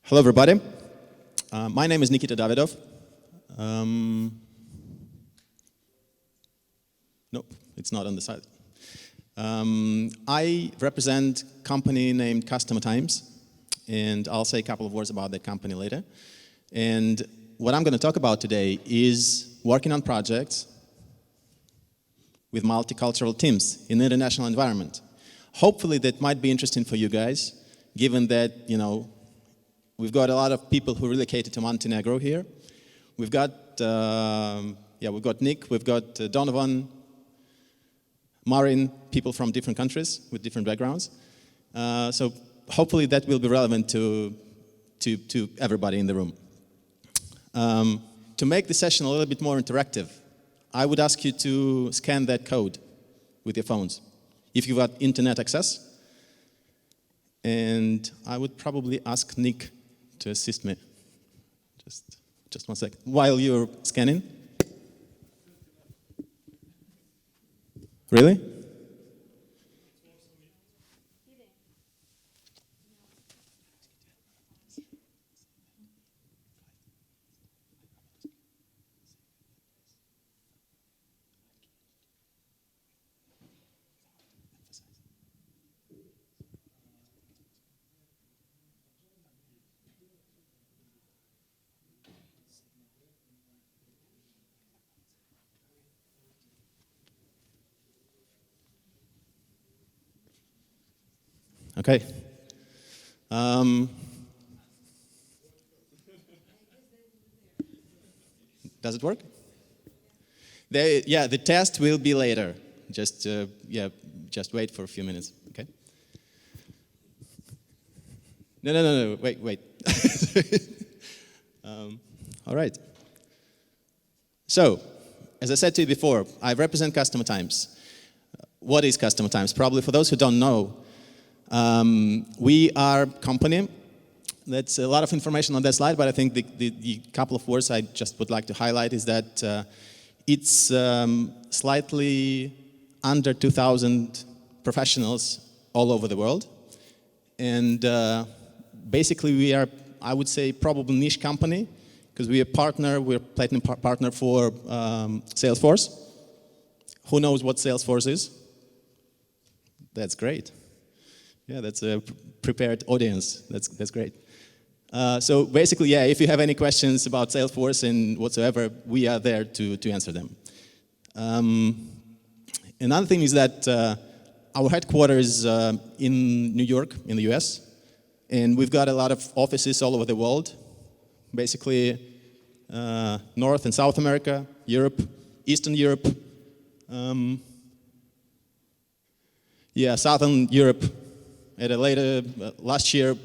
Hello, everybody. My name is Nikita Davydov. Nope, it's not on the side. I represent a company named Customer Times, and I'll say a couple of words about that company later. And what I'm going to talk about today is working on projects with multicultural teams in an international environment. Hopefully that might be interesting for you guys, given that, we've got a lot of people who relocated to Montenegro here. We've got, we've got Nick, we've got Donovan, Marin, people from different countries with different backgrounds. So hopefully that will be relevant to everybody in the room. To make the session a little bit more interactive, I would ask you to scan that code with your phones, if you've got internet access. And I would probably ask Nick to assist me. Just 1 second. While you're scanning. Really? Okay. Does it work? The test will be later. Just wait for a few minutes, okay? No, wait. All right. So, as I said to you before, I represent Customer Times. What is Customer Times? Probably for those who don't know, we are a company. That's a lot of information on that slide, but I think the couple of words I just would like to highlight is that it's slightly under 2,000 professionals all over the world. And basically we are, I would say, probably niche company, because we're platinum partner for Salesforce. Who knows what Salesforce is? That's great. Yeah, that's a prepared audience. That's great. So basically, if you have any questions about Salesforce and whatsoever, we are there to answer them. Another thing is that our headquarters in New York, in the US, and we've got a lot of offices all over the world, basically North and South America, Europe, Eastern Europe, Southern Europe. At a later, last year,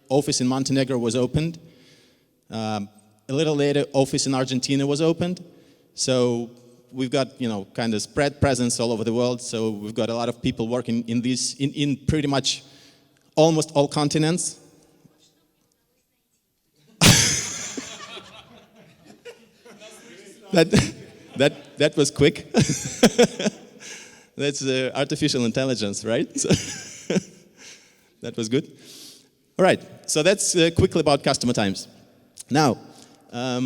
office in Montenegro was opened. A little later, office in Argentina was opened. So we've got, kind of spread presence all over the world. So we've got a lot of people working in pretty much almost all continents. That was quick. That's artificial intelligence, right? That was good. All right, so that's quickly about Customer Times. Now, a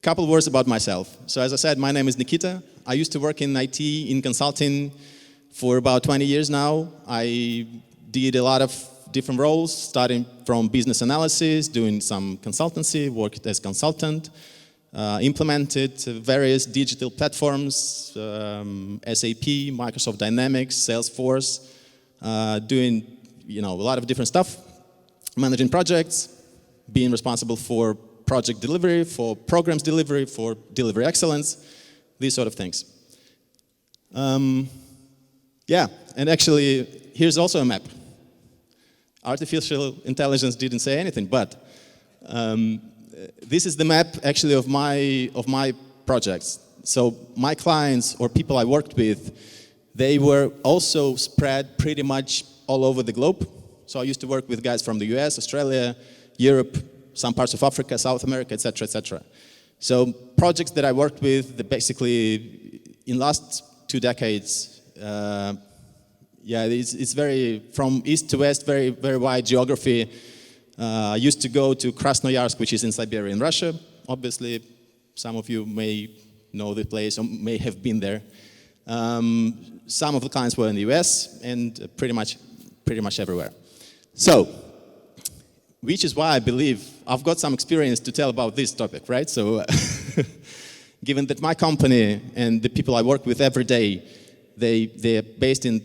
couple words about myself. So as I said, my name is Nikita. I used to work in IT, in consulting for about 20 years now. I did a lot of different roles, starting from business analysis, doing some consultancy, worked as consultant, implemented various digital platforms, SAP, Microsoft Dynamics, Salesforce, doing a lot of different stuff, managing projects, being responsible for project delivery, for programs delivery, for delivery excellence, these sort of things. And actually, here's also a map. Artificial intelligence didn't say anything, but this is the map actually of my projects. So my clients or people I worked with, they were also spread pretty much all over the globe. So I used to work with guys from the US, Australia, Europe, some parts of Africa, South America, etc., etc. So projects that I worked with, basically in last 2 decades, it's very, from east to west, very, very wide geography. I used to go to Krasnoyarsk, which is in Siberia in Russia. Obviously, some of you may know the place or may have been there. Some of the clients were in the US and pretty much everywhere. So, which is why I believe I've got some experience to tell about this topic, right? So, given that my company and the people I work with every day, they're based in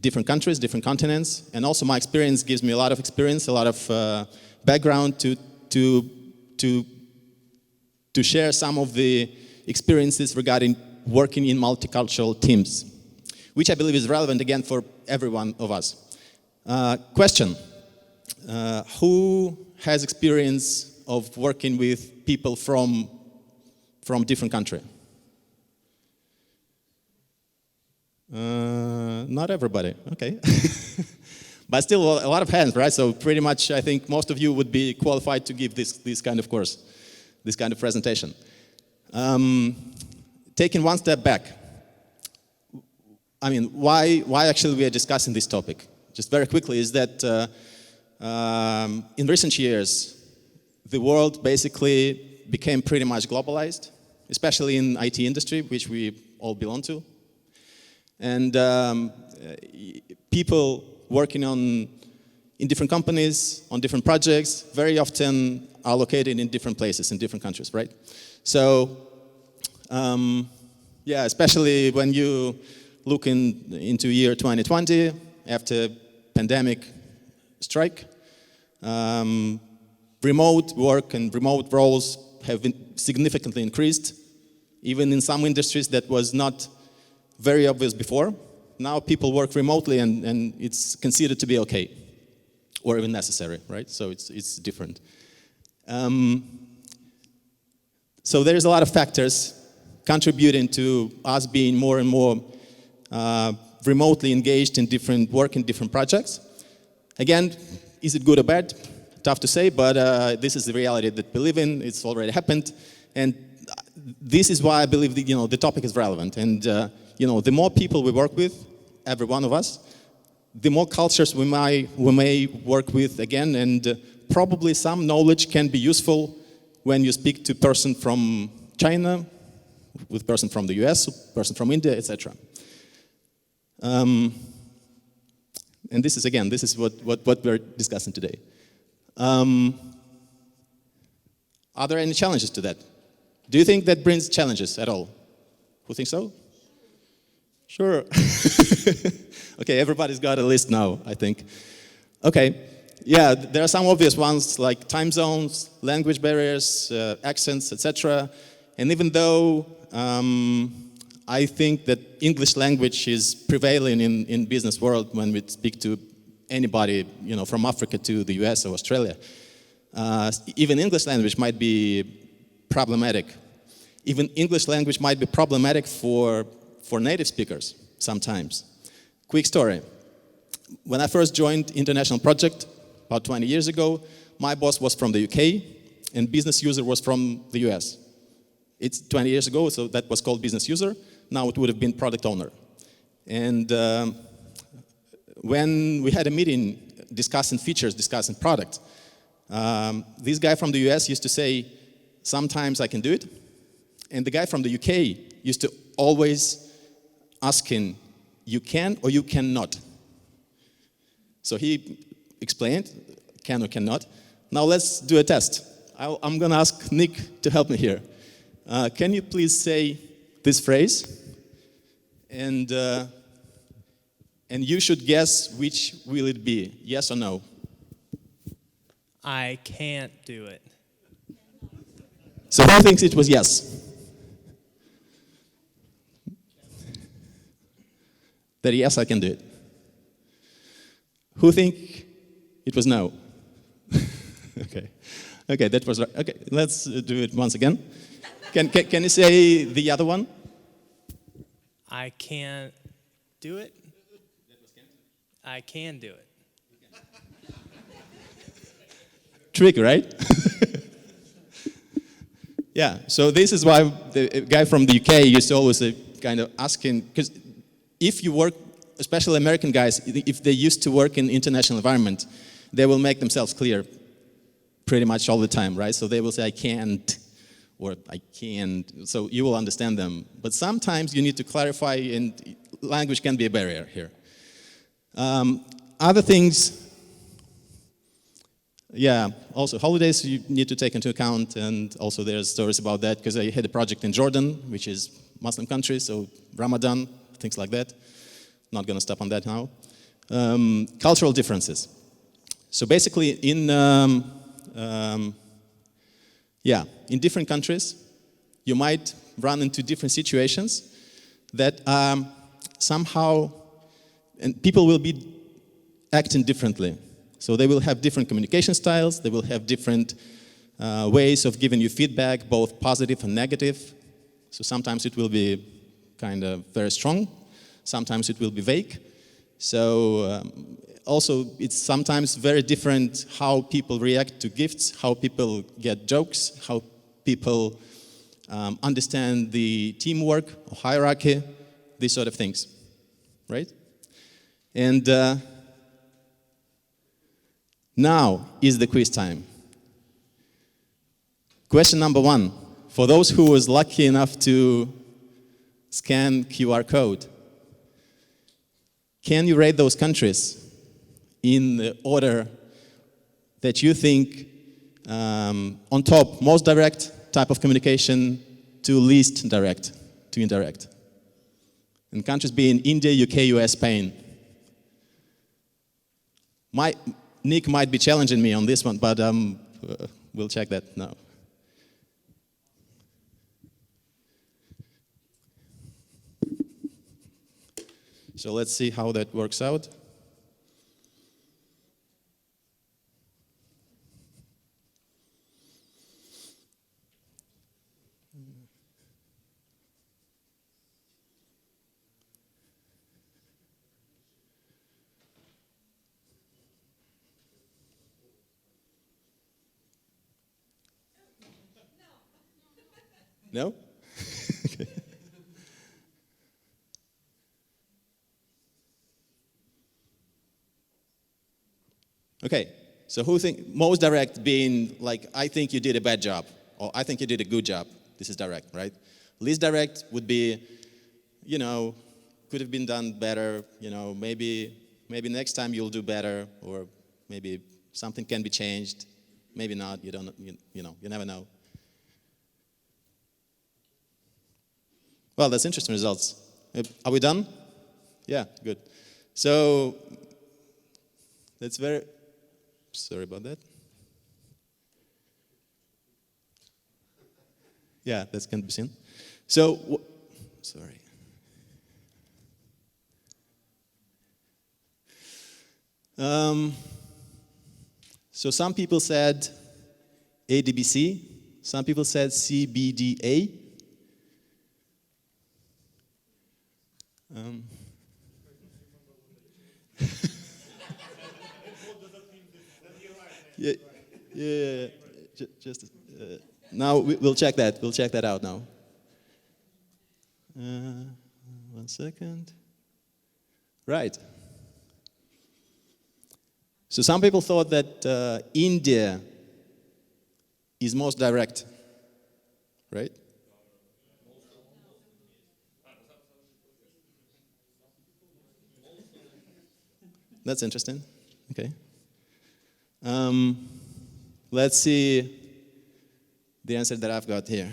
different countries, different continents, and also my experience gives me a lot of experience, a lot of background to share some of the experiences regarding working in multicultural teams, which I believe is relevant again for every one of us. Question, who has experience of working with people from different country? Not everybody, okay. But still a lot of hands, right? So pretty much I think most of you would be qualified to give this kind of course, this kind of presentation. Taking one step back, I mean, why actually we are discussing this topic? Just very quickly is that in recent years, the world basically became pretty much globalized, especially in IT industry, which we all belong to. And people working in different companies, on different projects, very often are located in different places, in different countries, right? So, yeah, especially when you look into year 2020, after pandemic strike, remote work and remote roles have been significantly increased, even in some industries that was not very obvious before. Now people work remotely and it's considered to be okay, or even necessary, right? So it's different. So there's a lot of factors contributing to us being more and more remotely engaged in different work, in different projects. Again, is it good or bad? Tough to say, but this is the reality that we live in. It's already happened, and this is why I believe that, the topic is relevant. And the more people we work with, every one of us, the more cultures we may work with again, and probably some knowledge can be useful when you speak to a person from China, with a person from the US, a person from India, etc. And this is what we're discussing today. Are there any challenges to that? Do you think that brings challenges at all? Who thinks so? Sure. Okay, everybody's got a list now, I think. Okay, yeah, there are some obvious ones like time zones, language barriers, accents, etc. And even though I think that English language is prevailing in business world when we speak to anybody, from Africa to the US or Australia, even English language might be problematic. Even English language might be problematic for native speakers sometimes. Quick story. When I first joined international project about 20 years ago, my boss was from the UK and business user was from the US. It's 20 years ago, so that was called business user. Now it would have been product owner. And when we had a meeting discussing features, discussing product, this guy from the US used to say, sometimes I can do it. And the guy from the UK used to always ask him, you can or you cannot. So he explained, can or cannot. Now let's do a test. I'm going to ask Nick to help me here. Can you please say this phrase? And you should guess which will it be, yes or no? I can't do it. So who thinks it was yes? That yes, I can do it. Who think it was no? Okay, that was right. Okay, let's do it once again. Can you say the other one? I can't do it. I can do it. Trick, right? Yeah, so this is why the guy from the UK used to always kind of asking, because if you work, especially American guys, if they used to work in international environment, they will make themselves clear pretty much all the time, right? So they will say, I can't, or I can't. So you will understand them. But sometimes you need to clarify, and language can be a barrier here. Other things, yeah, also holidays you need to take into account, and also there's stories about that, because I had a project in Jordan, which is Muslim country, so Ramadan, things like that. Not going to stop on that now. Cultural differences. So basically in different countries, you might run into different situations that somehow, and people will be acting differently. So they will have different communication styles, they will have different ways of giving you feedback, both positive and negative. So sometimes it will be kind of very strong, sometimes it will be vague. So also it's sometimes very different how people react to gifts, how people get jokes, how people understand the teamwork or hierarchy, these sort of things, right? And now is the quiz time. Question number 1, for those who was lucky enough to scan QR code, can you rate those countries in the order that you think on top, most direct type of communication to least direct, to indirect? And countries being India, UK, US, Spain. Nick might be challenging me on this one, but we'll check that now. So let's see how that works out. No? Okay. Okay, so who think, most direct being like, I think you did a bad job, or I think you did a good job. This is direct, right? Least direct would be, you know, could have been done better, you know, maybe next time you'll do better, or maybe something can be changed, maybe not, you don't, you know, you never know. Well, that's interesting results. Are we done? Yeah, good. So, that's very, sorry about that. Yeah, that can be seen. So, sorry. So some people said ADBC, some people said CBDA. Yeah. Just now we'll check that. We'll check that out now. 1 second. Right. So some people thought that India is most direct, right? That's interesting. Okay. Let's see the answer that I've got here.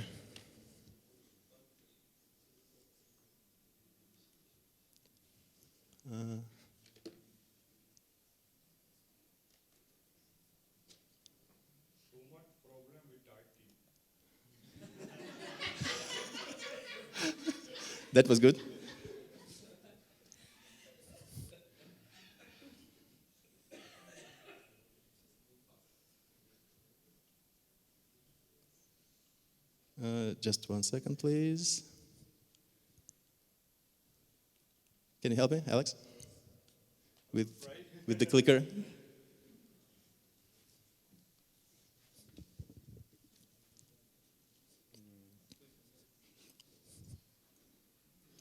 That was good. Just 1 second, please. Can you help me, Alex? With the clicker?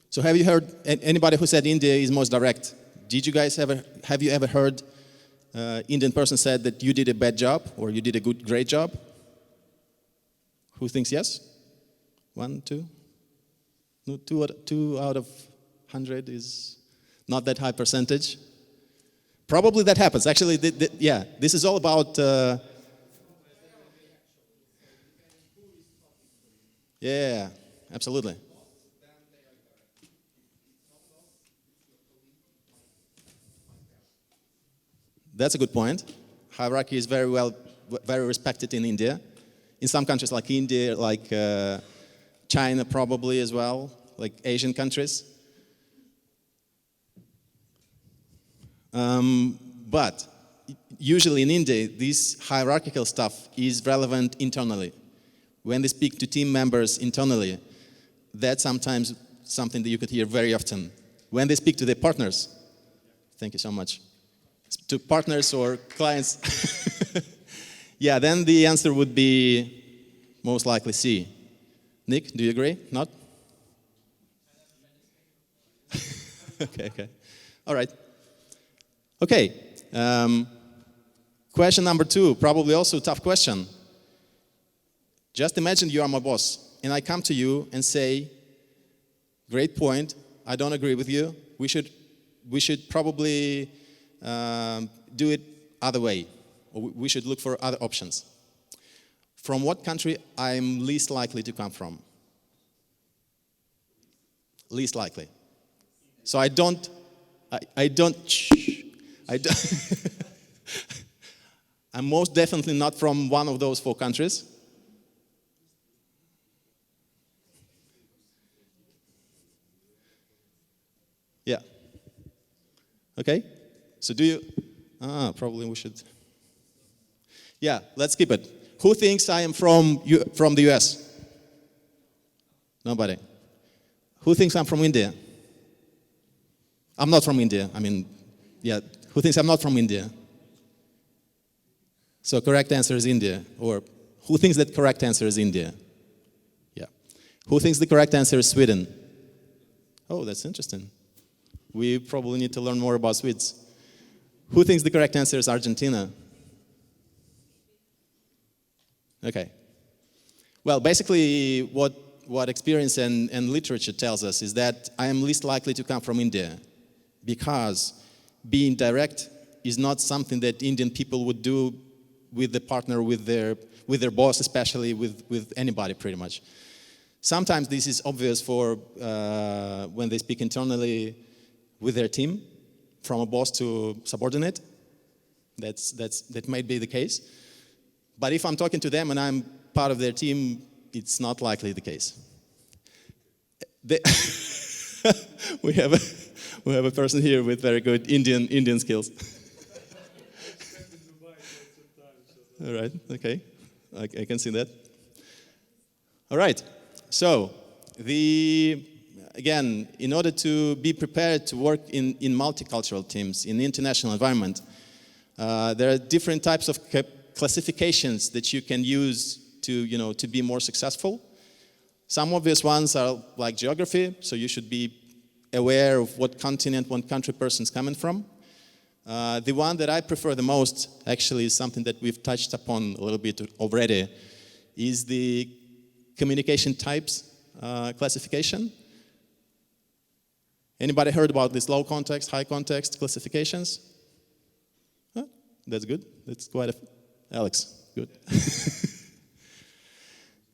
So have you heard anybody who said India is most direct? Have you ever heard Indian person said that you did a bad job or you did a great job? Who thinks yes? 1, 2? No, 2 out of 100 is not that high percentage. Probably that happens. Actually, yeah, this is all about... yeah, absolutely. That's a good point. Hierarchy is very respected in India. In some countries like India, like China probably as well, like Asian countries. But usually in India, this hierarchical stuff is relevant internally. When they speak to team members internally, that's sometimes something that you could hear very often. When they speak to their partners, thank you so much, to partners or clients, yeah, then the answer would be most likely C. Nick, do you agree? Not? Okay. All right. Okay. Question number 2, probably also a tough question. Just imagine you are my boss, and I come to you and say, great point, I don't agree with you, we should probably do it other way, or we should look for other options. From what country I'm least likely to come from? Least likely. So I don't I'm most definitely not from one of those 4 countries. Yeah. Okay. So do you? Probably we should. Yeah, let's keep it. Who thinks I am from the US? Nobody. Who thinks I'm from India? I'm not from India. I mean, yeah. Who thinks I'm not from India? So correct answer is India. Or who thinks that correct answer is India? Yeah. Who thinks the correct answer is Sweden? Oh, that's interesting. We probably need to learn more about Swedes. Who thinks the correct answer is Argentina? Okay. Well, basically what experience and literature tells us is that I am least likely to come from India because being direct is not something that Indian people would do with the partner, with their boss, especially with anybody pretty much. Sometimes this is obvious for when they speak internally with their team, from a boss to subordinate. That might be the case. But if I'm talking to them and I'm part of their team, it's not likely the case. We have a person here with very good Indian skills. All right, okay, I can see that. All right, so again, in order to be prepared to work in multicultural teams, in the international environment, there are different types of classifications that you can use to be more successful. Some obvious ones are like geography, so you should be aware of what continent, what country person's coming from. The one that I prefer the most, actually, is something that we've touched upon a little bit already, is the communication types classification. Anybody heard about this low context, high context classifications? Huh? That's good. That's quite Alex, good.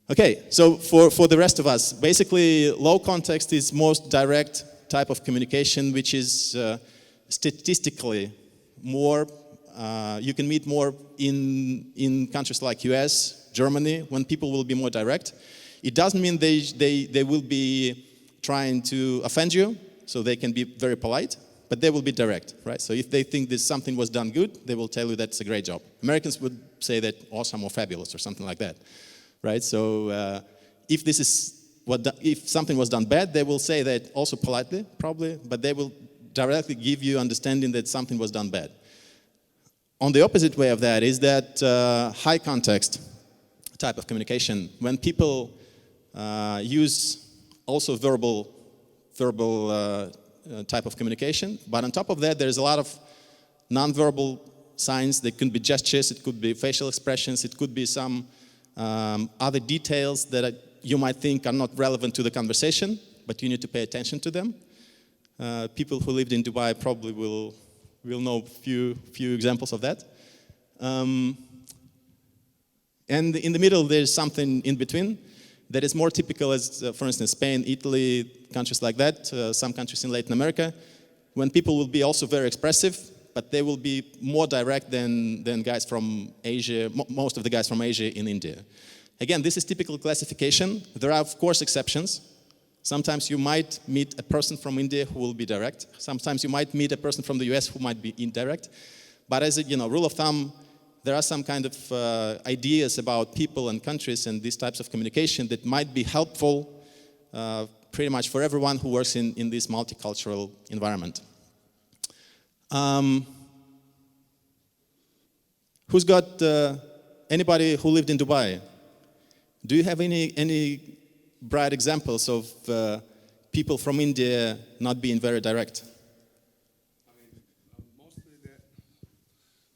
Okay, so for the rest of us, basically low context is most direct type of communication, which is statistically more, you can meet more in countries like US, Germany, when people will be more direct. It doesn't mean they will be trying to offend you, so they can be very polite, but they will be direct, right? So if they think that something was done good, they will tell you that's a great job. Americans would say that awesome or fabulous or something like that, right? So if something was done bad, they will say that also politely, probably, but they will directly give you understanding that something was done bad. On the opposite way of that is that high context type of communication, when people use also verbal type of communication, but on top of that, there's a lot of non-verbal signs. They could be gestures, it could be facial expressions, it could be some other details that you might think are not relevant to the conversation, but you need to pay attention to them. People who lived in Dubai probably will know few examples of that. And in the middle, there's something in between that is more typical as, for instance, Spain, Italy, countries like that, some countries in Latin America, when people will be also very expressive, but they will be more direct than guys from Asia, most of the guys from Asia in India. Again, this is typical classification. There are, of course, exceptions. Sometimes you might meet a person from India who will be direct. Sometimes you might meet a person from the US who might be indirect. But as a rule of thumb, there are some kind of ideas about people and countries and these types of communication that might be helpful pretty much for everyone who works in this multicultural environment. Who's got anybody who lived in Dubai? Do you have any bright examples of people from India not being very direct?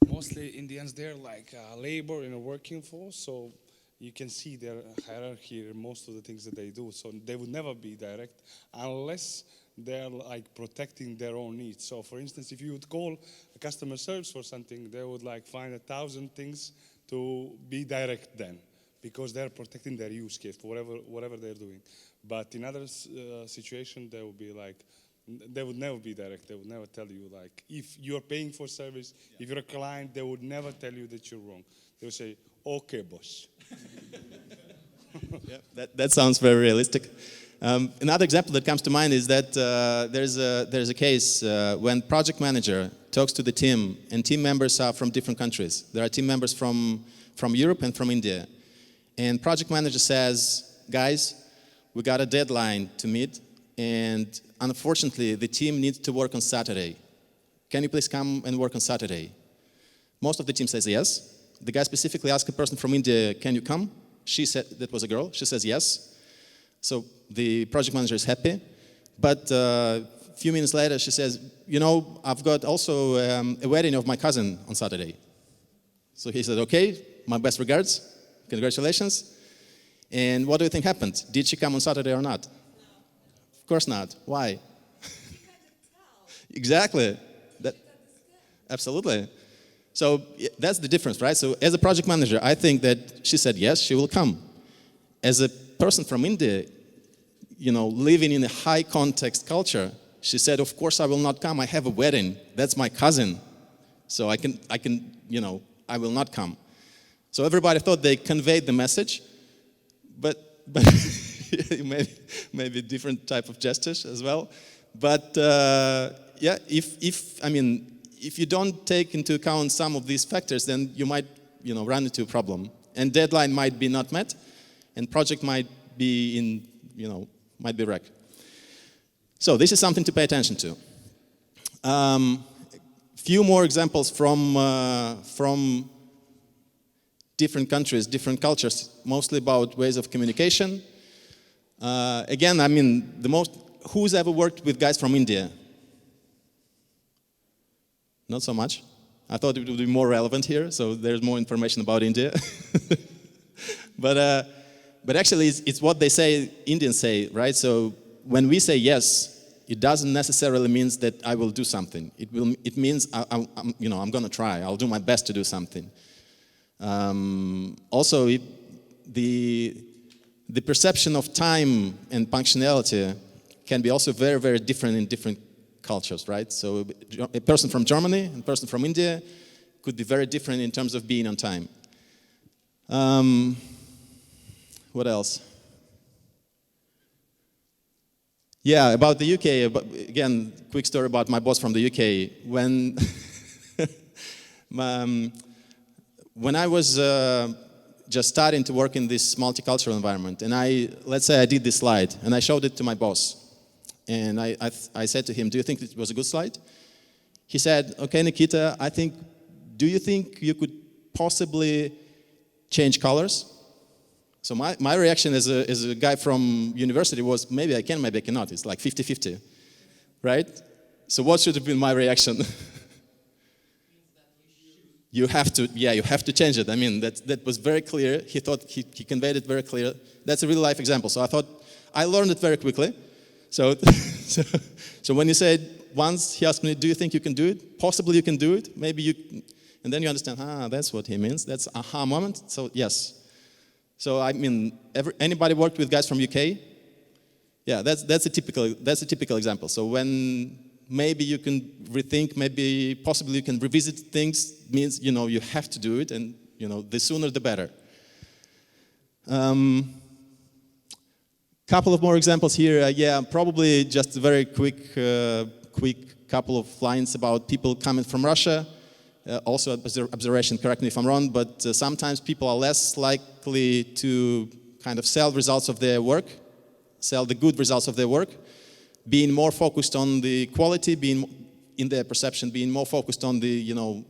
Mostly Indians, they're like labor in a working force, so you can see their hierarchy in most of the things that they do. So they would never be direct unless they're like protecting their own needs. So for instance, if you would call a customer service for something, they would like find 1,000 things to be direct then, because they're protecting their use case for whatever they're doing. But in other situations, they would be like, they would never be direct. They would never tell you, like, if you're paying for service, if you're a client, they would never tell you that you're wrong. They would say, okay, boss. Yeah, that sounds very realistic. Another example that comes to mind is that there's a case when project manager talks to the team, and team members are from different countries. There are team members from Europe and from India. And project manager says, guys, we got a deadline to meet, and unfortunately, the team needs to work on Saturday. Can you please come and work on Saturday? Most of the team says yes. The guy specifically asked a person from India, can you come? She said, that was a girl, she says yes. So the project manager is happy. But a few minutes later, she says, I've got also a wedding of my cousin on Saturday. So he said, okay, my best regards, congratulations. And what do you think happened? Did she come on Saturday or not? Of course not. Why? Exactly. Absolutely. So that's the difference, right? So as a project manager, I think that she said yes, she will come. As a person from India, living in a high context culture, she said, of course I will not come. I have a wedding. That's my cousin. So I will not come. So everybody thought they conveyed the message, but maybe different type of gestures as well. But yeah, if you don't take into account some of these factors, then you might run into a problem, and deadline might be not met, and project might be wrecked. So this is something to pay attention to. Few more examples from different countries, different cultures, mostly about ways of communication. Again, who's ever worked with guys from India? Not so much. I thought it would be more relevant here, so there's more information about India. But actually, it's what they say, Indians say, right? So when we say yes, it doesn't necessarily mean that I will do something. It means I'm going to try. I'll do my best to do something. Also, the perception of time and punctuality can be also very, very different in different cultures, right? So a person from Germany and a person from India could be very different in terms of being on time. What else? Yeah, about the UK, again, quick story about my boss from the UK. When I was just starting to work in this multicultural environment, and let's say I did this slide, and I showed it to my boss. And I said to him, do you think it was a good slide? He said, okay, Nikita, do you think you could possibly change colors? So my reaction as a guy from university was, maybe I can, maybe I cannot. It's like 50-50, right? So what should have been my reaction? you have to change it. I mean, that was very clear. He thought he conveyed it very clear. That's a real life example. So I thought, I learned it very quickly. So, so when you said, once he asked me, do you think you can do it? Possibly you can do it. Maybe you, and then you understand, that's what he means. That's aha moment. So yes. So I mean, anybody worked with guys from UK? Yeah, that's a typical example. So when maybe you can rethink, maybe possibly you can revisit things, means you have to do it, and the sooner the better. Couple of more examples here. Probably just a very quick couple of lines about people coming from Russia. Also observation, correct me if I'm wrong, but sometimes people are less likely to kind of sell results of their work, sell the good results of their work, being more focused on the quality, being in their perception, being more focused on the,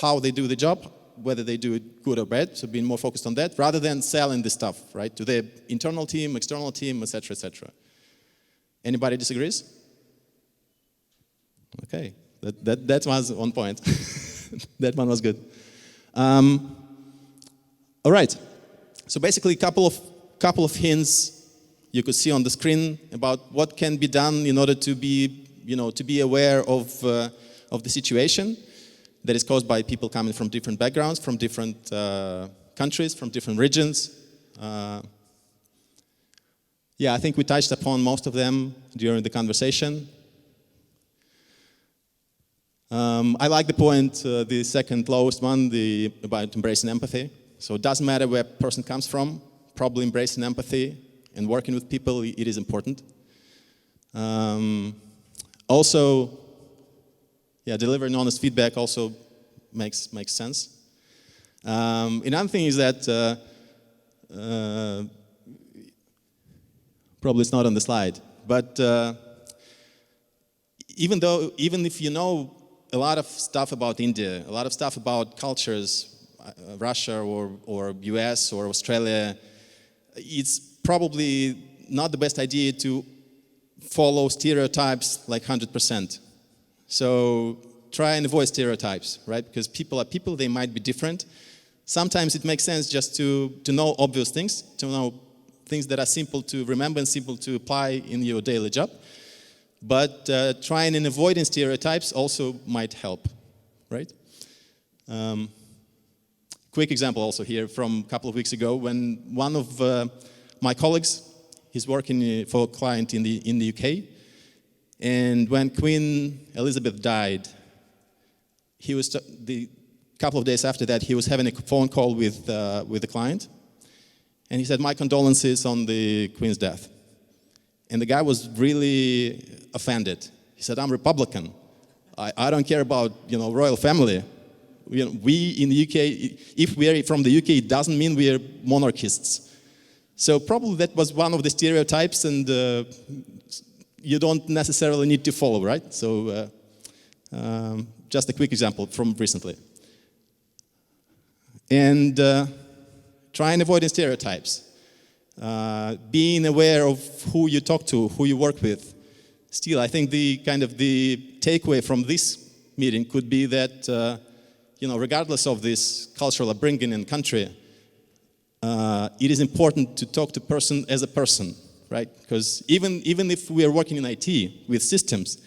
how they do the job, whether they do it good or bad, so being more focused on that, rather than selling the stuff, right, to their internal team, external team, etc., etc. Anybody disagrees? Okay, that was on point. That one was good. All right, so basically couple of hints you could see on the screen about what can be done in order to be, to be aware of the situation that is caused by people coming from different backgrounds, from different countries, from different regions. I think we touched upon most of them during the conversation. I like the point, the second lowest one, about embracing empathy. So it doesn't matter where a person comes from, probably embracing empathy and working with people, it is important. Also, delivering honest feedback also makes sense. Another thing is that, probably it's not on the slide, but even if you know a lot of stuff about India, a lot of stuff about cultures, Russia or US or Australia, it's probably not the best idea to follow stereotypes like 100%. So try and avoid stereotypes, right? Because people are people, they might be different. Sometimes it makes sense just to know obvious things, to know things that are simple to remember and simple to apply in your daily job. But trying and avoiding stereotypes also might help, right? Quick example also here from a couple of weeks ago when one of my colleagues, he's working for a client in the UK, and when Queen Elizabeth died, he was the couple of days after that he was having a phone call with the client, and he said, "My condolences on the Queen's death." And the guy was really offended. He said, "I'm Republican. I don't care about royal family. We in the UK, if we are from the UK, it doesn't mean we are monarchists." So probably that was one of the stereotypes, and you don't necessarily need to follow, right? So just a quick example from recently. And try and avoid stereotypes. Being aware of who you talk to, who you work with. Still, I think the takeaway from this meeting could be that regardless of this cultural upbringing and country, it is important to talk to person as a person, right? Because even if we are working in IT with systems,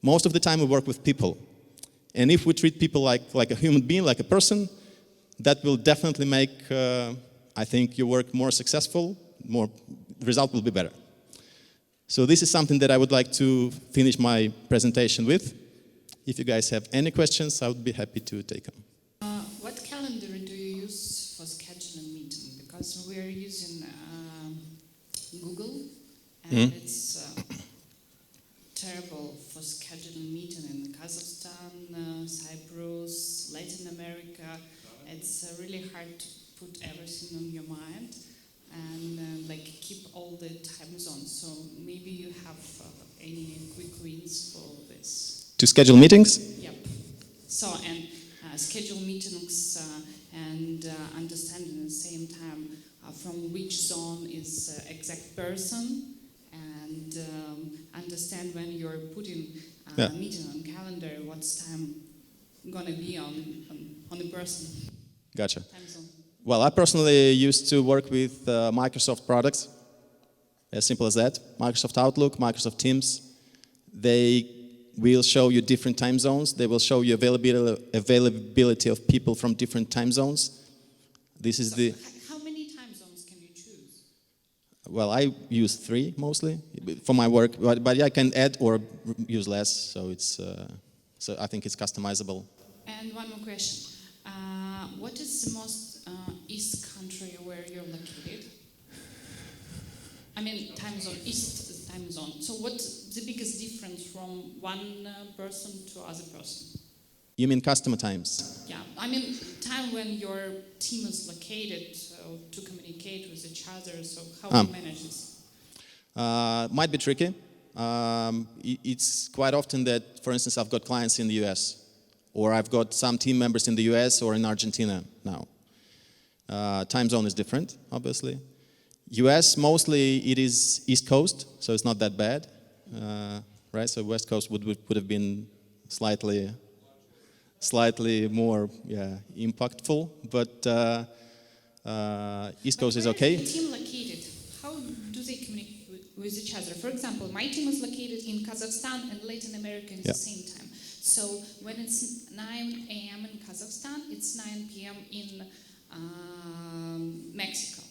most of the time we work with people, and if we treat people like a human being, like a person, that will definitely make I think your work more successful. The result will be better. So this is something that I would like to finish my presentation with. If you guys have any questions, I would be happy to take them. What calendar do you use for scheduling meeting? Because we are using Google, and it's terrible for scheduling meeting in Kazakhstan, Cyprus, Latin America. It's really hard to put everything on your mind and keep all the time zones. So maybe you have any quick wins for this. To schedule meetings? Yep. So and schedule meetings and understand at the same time from which zone is exact person, and understand when you're putting a meeting on calendar, what's time gonna be on on the person Gotcha. time zone? Well, I personally used to work with Microsoft products, as simple as that. Microsoft Outlook, Microsoft Teams. They will show you different time zones. They will show you availability of people from different time zones. This is So the... how many time zones can you choose? Well, I use 3 mostly for my work, but I can add or use less, so it's so I think it's customizable. And one more question. What is the most east country where you're located? I mean, time zone, east time zone. So what's the biggest difference from one person to other person? You mean customer times? Yeah, I mean, time when your team is located to communicate with each other. So how do you manage this? Might be tricky. It's quite often that, for instance, I've got clients in the US, or I've got some team members in the US or in Argentina now. Time zone is different, obviously. US, mostly it is East Coast, so it's not that bad, right? So West Coast would have been slightly more, impactful, but East Coast is okay. Where is the team located? How do they communicate with each other? For example, my team is located in Kazakhstan and Latin America at the same time. So when it's 9 a.m. in Kazakhstan, it's 9 p.m. in Mexico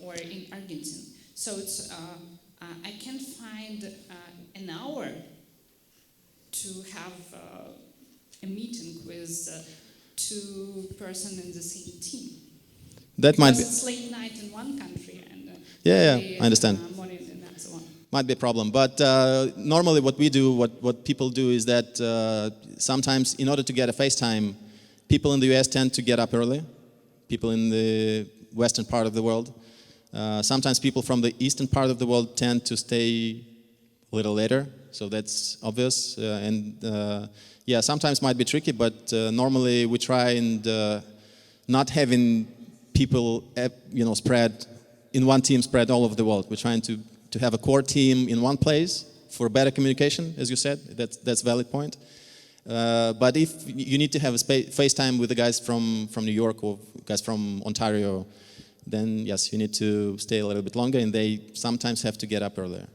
or in Argentina. So it's I can find an hour to have a meeting with 2 persons in the same team. That might be. It's late night in one country and I understand. morning in another one. Might be a problem, but normally what we do, what people do is that sometimes in order to get a FaceTime, people in the US tend to get up early, people in the western part of the world. Sometimes people from the eastern part of the world tend to stay a little later, so that's obvious. Sometimes might be tricky, but normally we try and not having people, spread in one team, spread all over the world. We're trying to have a core team in one place for better communication, as you said. That's a valid point. But if you need to have a FaceTime with the guys from New York or guys from Ontario, then yes, you need to stay a little bit longer, and they sometimes have to get up earlier.